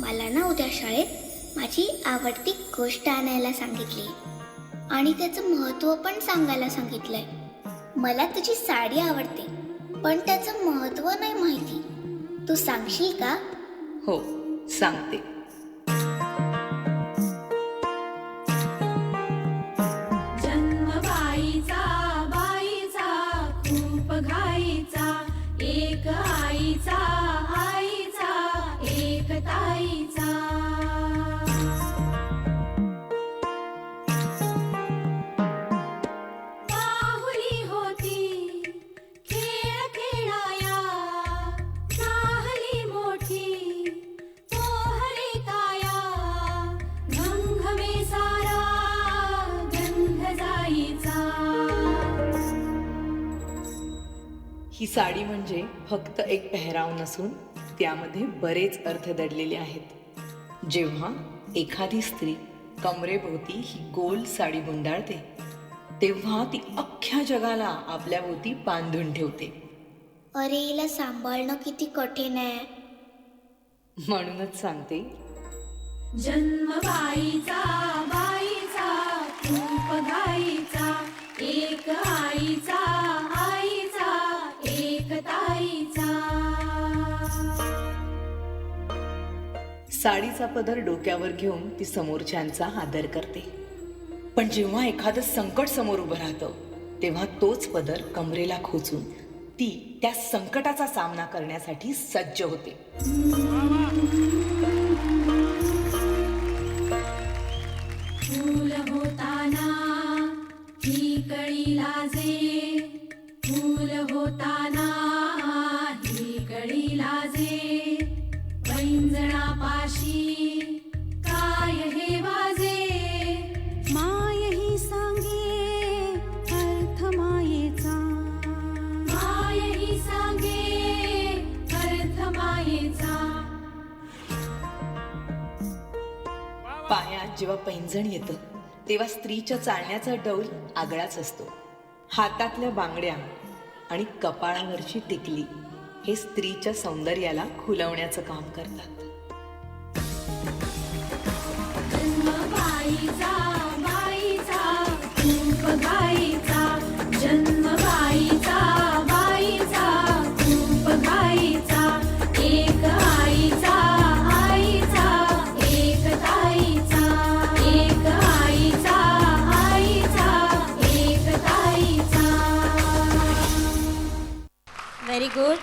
मला ना उद्या शाळेत माझी आवडती गोष्ट आणायला सांगितली आणि त्याचं महत्त्व पण सांगायला सांगितलंय. मला तुझी साडी आवडते पण त्याचं महत्त्व नाही माहिती. तू सांगशील का? हो, सांगते. जन्मबाईचा बाईचा खूप घाईचा, एक आईचा आईचा एक ताईचा. बाहुली होती खेळ खेळाया, झाली मोठी पोहली काया, घमघमे सारा गंध जाईचा. ही साडी म्हणजे फक्त एक पेहराव नसून त्यामध्ये बरेच अर्थ दडलेले आहेत. जेव्हा एखादी स्त्री कमरेभोवती ही गोल साडी गुंडाळते तेव्हा ती अख्ख्या जगाला आपल्या भोवती बांधून ठेवते. अरे हिला सांभाळणं किती कठीण आहे. म्हणूनच सांगते, जन्मबाईचा बाईचा खूप घाईचा, एक आईचा आईचा एक ताईचा. साडीचा पदर डोक्यावर घेऊन ती समोरच्यांचा आदर करते. पण जेव्हा एखादं संकट समोर उभं राहतं तेव्हा तोच पदर कमरेला खोचून ती त्या संकटाचा सामना करण्यासाठी सज्ज होते. फूल होताना ही कळी लाजे, फूल होताना ही कळी लाजे, पैंजणापाशी काय हे वाजे, माय ही सांगे अर्थ मायेचा, माय ही सांगे अर्थ मायेचा. पायात जेव्हा पैंजण येतं तेव्हा स्त्रीच्या चालण्याचा डौल आगळाच असतो. हातातल्या बांगड्या आणि कपाळावरची टिकली हे स्त्रीच्या सौंदर्याला खुलवण्याचं काम करतात. जन्मबाईचा बाईचा खूप घाईचा, जन्मबाईचा बाईचा खूप घाईचा, एक आईचा आईचा एक ताईचा, एक आईचा आईचा एक ताईचा. Very good.